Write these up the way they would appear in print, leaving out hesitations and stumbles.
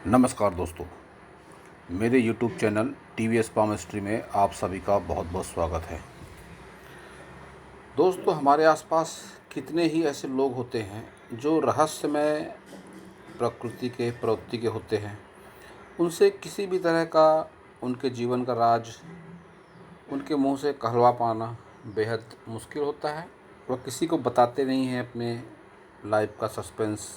नमस्कार दोस्तों, मेरे YouTube चैनल TVS पामिस्ट्री में आप सभी का बहुत बहुत स्वागत है। दोस्तों, हमारे आसपास कितने ही ऐसे लोग होते हैं जो रहस्यमय प्रवृत्ति के होते हैं। उनसे किसी भी तरह का उनके जीवन का राज उनके मुंह से कहलवा पाना बेहद मुश्किल होता है। वह किसी को बताते नहीं हैं अपने लाइफ का सस्पेंस।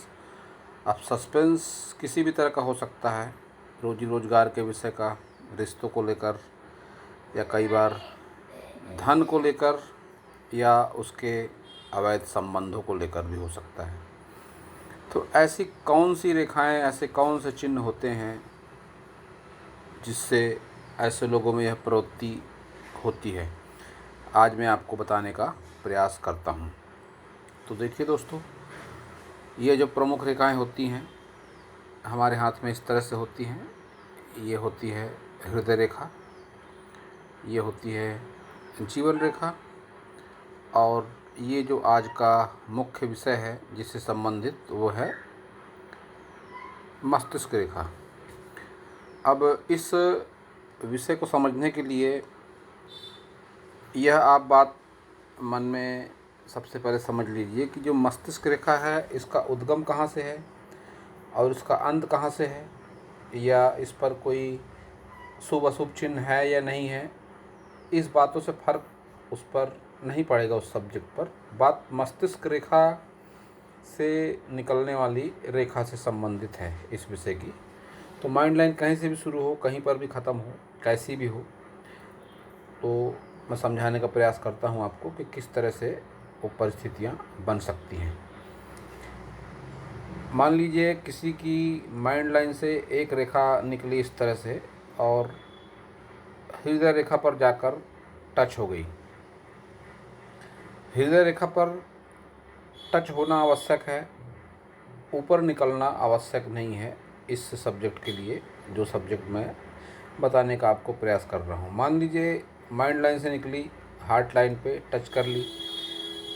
अब सस्पेंस किसी भी तरह का हो सकता है, रोजी रोजगार के विषय का, रिश्तों को लेकर, या कई बार धन को लेकर, या उसके अवैध संबंधों को लेकर भी हो सकता है। तो ऐसी कौन सी रेखाएं, ऐसे कौन से चिन्ह होते हैं जिससे ऐसे लोगों में यह प्रवृत्ति होती है, आज मैं आपको बताने का प्रयास करता हूं। तो देखिए दोस्तों, ये जो प्रमुख रेखाएं होती हैं हमारे हाथ में इस तरह से होती हैं। ये होती है हृदय रेखा, ये होती है जीवन रेखा, और ये जो आज का मुख्य विषय है जिससे संबंधित वो है मस्तिष्क रेखा। अब इस विषय को समझने के लिए यह आप बात मन में सबसे पहले समझ लीजिए कि जो मस्तिष्क रेखा है इसका उद्गम कहाँ से है और इसका अंत कहाँ से है, या इस पर कोई शुभ अशुभ चिन्ह है या नहीं है। इस बातों से फर्क उस पर नहीं पड़ेगा, उस सब्जेक्ट पर। बात मस्तिष्क रेखा से निकलने वाली रेखा से संबंधित है इस विषय की। तो माइंड लाइन कहीं से भी शुरू हो, कहीं पर भी ख़त्म हो, कैसी भी हो, तो मैं समझाने का प्रयास करता हूँ आपको कि किस तरह से वो परिस्थितियाँ बन सकती हैं। मान लीजिए किसी की माइंड लाइन से एक रेखा निकली इस तरह से और हृदय रेखा पर जाकर टच हो गई। हृदय रेखा पर टच होना आवश्यक है, ऊपर निकलना आवश्यक नहीं है इस सब्जेक्ट के लिए, जो सब्जेक्ट मैं बताने का आपको प्रयास कर रहा हूँ। मान लीजिए माइंड लाइन से निकली, हार्ट लाइन पे टच कर ली।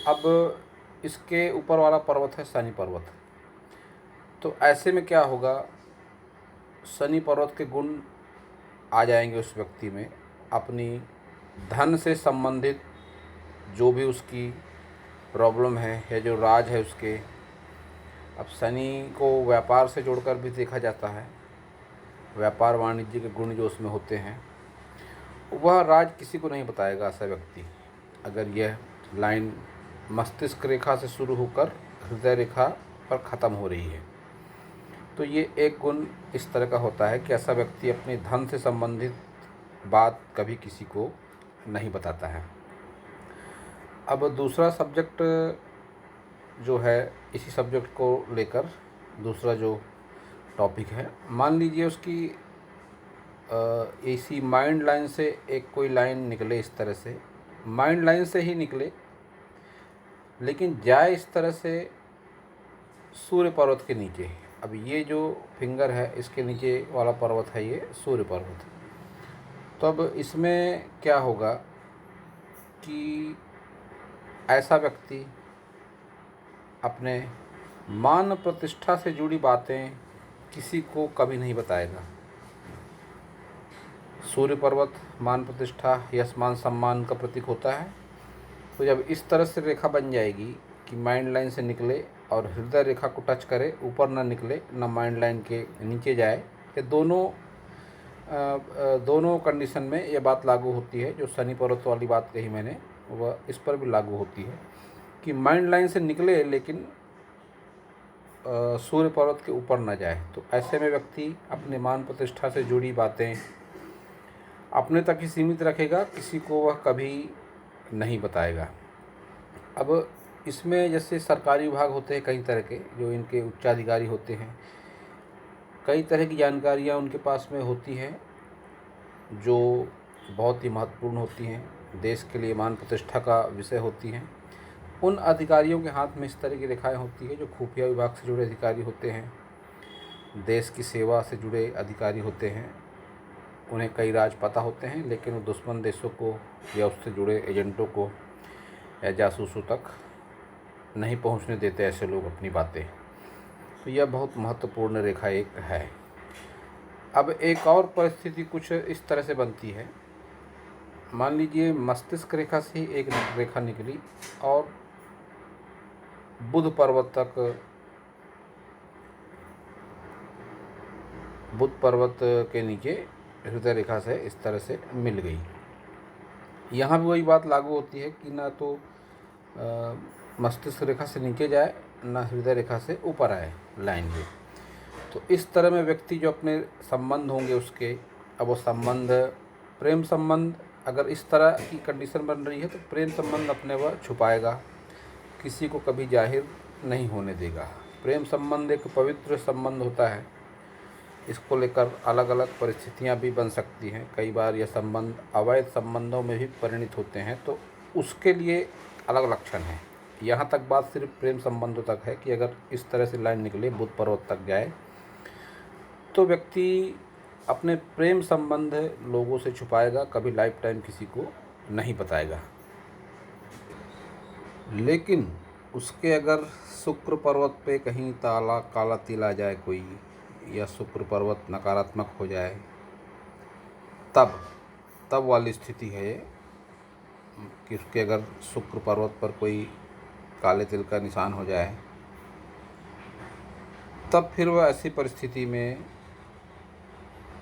अब इसके ऊपर वाला पर्वत है शनि पर्वत। तो ऐसे में क्या होगा, शनि पर्वत के गुण आ जाएंगे उस व्यक्ति में। अपनी धन से संबंधित जो भी उसकी प्रॉब्लम है या जो राज है उसके, अब शनि को व्यापार से जोड़कर भी देखा जाता है। व्यापार वाणिज्य के गुण जो उसमें होते हैं, वह राज किसी को नहीं बताएगा ऐसा व्यक्ति, अगर यह लाइन मस्तिष्क रेखा से शुरू होकर हृदय रेखा पर ख़त्म हो रही है। तो ये एक गुण इस तरह का होता है कि ऐसा व्यक्ति अपने धन से संबंधित बात कभी किसी को नहीं बताता है। अब दूसरा सब्जेक्ट जो है, इसी सब्जेक्ट को लेकर दूसरा जो टॉपिक है, मान लीजिए उसकी इसी माइंड लाइन से एक कोई लाइन निकले इस तरह से, माइंड लाइन से ही निकले लेकिन जाए इस तरह से सूर्य पर्वत के नीचे। अब ये जो फिंगर है इसके नीचे वाला पर्वत है ये सूर्य पर्वत। तो अब इसमें क्या होगा कि ऐसा व्यक्ति अपने मान प्रतिष्ठा से जुड़ी बातें किसी को कभी नहीं बताएगा। सूर्य पर्वत मान प्रतिष्ठा, यश मान सम्मान का प्रतीक होता है। तो जब इस तरह से रेखा बन जाएगी कि माइंड लाइन से निकले और हृदय रेखा को टच करे, ऊपर ना निकले ना माइंड लाइन के नीचे जाए, ये दोनों कंडीशन में ये बात लागू होती है। जो शनि पर्वत वाली बात कही मैंने, वह इस पर भी लागू होती है कि माइंड लाइन से निकले लेकिन सूर्य पर्वत के ऊपर न जाए। तो ऐसे में व्यक्ति अपने मान प्रतिष्ठा से जुड़ी बातें अपने तक ही सीमित रखेगा, किसी को वह कभी नहीं बताएगा। अब इसमें जैसे सरकारी विभाग होते हैं कई तरह के, जो इनके उच्चाधिकारी होते हैं, कई तरह की जानकारियाँ उनके पास में होती हैं जो बहुत ही महत्वपूर्ण होती हैं, देश के लिए मान प्रतिष्ठा का विषय होती हैं। उन अधिकारियों के हाथ में इस तरह की रेखाएं होती है जो खुफिया विभाग से जुड़े अधिकारी होते हैं, देश की सेवा से जुड़े अधिकारी होते हैं। उन्हें कई राज पता होते हैं लेकिन वो दुश्मन देशों को या उससे जुड़े एजेंटों को या जासूसों तक नहीं पहुंचने देते ऐसे लोग अपनी बातें। तो यह बहुत महत्वपूर्ण रेखा एक है। अब एक और परिस्थिति कुछ इस तरह से बनती है। मान लीजिए मस्तिष्क रेखा से ही एक रेखा निकली और बुध पर्वत के नीचे हृदय रेखा से इस तरह से मिल गई। यहाँ भी वही बात लागू होती है कि ना तो मस्तिष्क रेखा से नीचे जाए, ना हृदय रेखा से ऊपर आए लाइन में। तो इस तरह में व्यक्ति जो अपने संबंध होंगे उसके, अब वो संबंध प्रेम संबंध अगर इस तरह की कंडीशन बन रही है तो प्रेम संबंध अपने वह छुपाएगा, किसी को कभी जाहिर नहीं होने देगा। प्रेम संबंध एक पवित्र संबंध होता है, इसको लेकर अलग अलग परिस्थितियां भी बन सकती हैं। कई बार यह संबंध अवैध संबंधों में भी परिणित होते हैं, तो उसके लिए अलग लक्षण हैं। यहाँ तक बात सिर्फ प्रेम संबंधों तक है कि अगर इस तरह से लाइन निकले बुध पर्वत तक जाए तो व्यक्ति अपने प्रेम संबंध लोगों से छुपाएगा, कभी लाइफ टाइम किसी को नहीं बताएगा। लेकिन उसके अगर शुक्र पर्वत पे कहीं काला तिल आ जाए कोई, या शुक्र पर्वत नकारात्मक हो जाए, तब वाली स्थिति है कि उसके अगर शुक्र पर्वत पर कोई काले तिल का निशान हो जाए, तब फिर वह ऐसी परिस्थिति में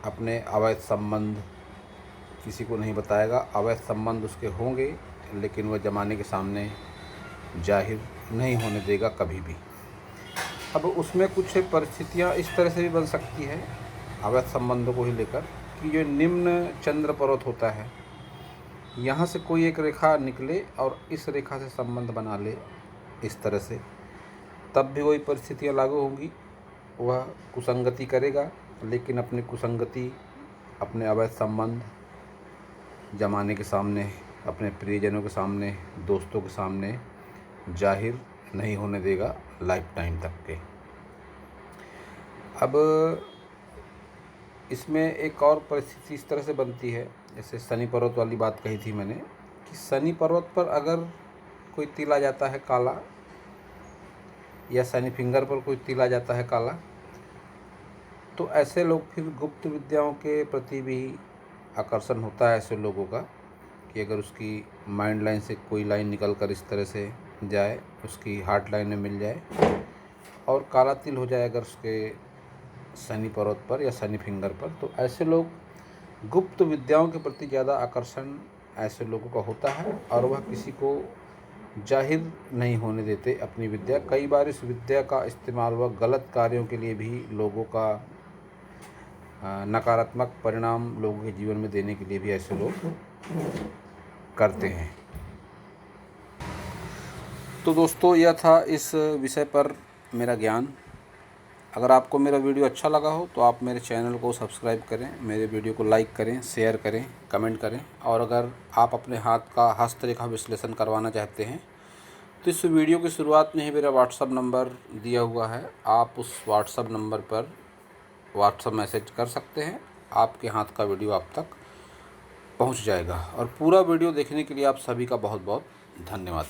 अपने अवैध संबंध किसी को नहीं बताएगा। अवैध संबंध उसके होंगे लेकिन वह ज़माने के सामने जाहिर नहीं होने देगा कभी भी। अब उसमें कुछ परिस्थितियाँ इस तरह से भी बन सकती है अवैध संबंधों को ही लेकर कि जो निम्न चंद्र पर्वत होता है, यहाँ से कोई एक रेखा निकले और इस रेखा से संबंध बना ले इस तरह से, तब भी वही परिस्थितियाँ लागू होंगी। वह कुसंगति करेगा लेकिन अपनी कुसंगति, अपने अवैध संबंध ज़माने के सामने, अपने प्रियजनों के सामने, दोस्तों के सामने जाहिर नहीं होने देगा लाइफ टाइम तक के। अब इसमें एक और परिस्थिति इस तरह से बनती है, जैसे शनि पर्वत वाली बात कही थी मैंने कि शनि पर्वत पर अगर कोई तिल आ जाता है काला, या शनि फिंगर पर कोई तिल आ जाता है काला, तो ऐसे लोग फिर गुप्त विद्याओं के प्रति भी आकर्षण होता है ऐसे लोगों का कि अगर उसकी माइंड लाइन से कोई लाइन निकल कर इस तरह से जाए, उसकी हार्ट लाइन में मिल जाए और काला तिल हो जाए अगर उसके शनि पर्वत पर या शनि फिंगर पर, तो ऐसे लोग गुप्त विद्याओं के प्रति ज़्यादा आकर्षण ऐसे लोगों का होता है और वह किसी को जाहिर नहीं होने देते अपनी विद्या। कई बार इस विद्या का इस्तेमाल वह गलत कार्यों के लिए भी, लोगों का नकारात्मक परिणाम लोगों के जीवन में देने के लिए भी ऐसे लोग करते हैं। तो दोस्तों, यह था इस विषय पर मेरा ज्ञान। अगर आपको मेरा वीडियो अच्छा लगा हो तो आप मेरे चैनल को सब्सक्राइब करें, मेरे वीडियो को लाइक करें, शेयर करें, कमेंट करें। और अगर आप अपने हाथ का हस्तरेखा विश्लेषण करवाना चाहते हैं तो इस वीडियो की शुरुआत में ही मेरा व्हाट्सअप नंबर दिया हुआ है, आप उस व्हाट्सअप नंबर पर व्हाट्सअप मैसेज कर सकते हैं। आपके हाथ का वीडियो आप तक पहुंच जाएगा। और पूरा वीडियो देखने के लिए आप सभी का बहुत बहुत धन्यवाद।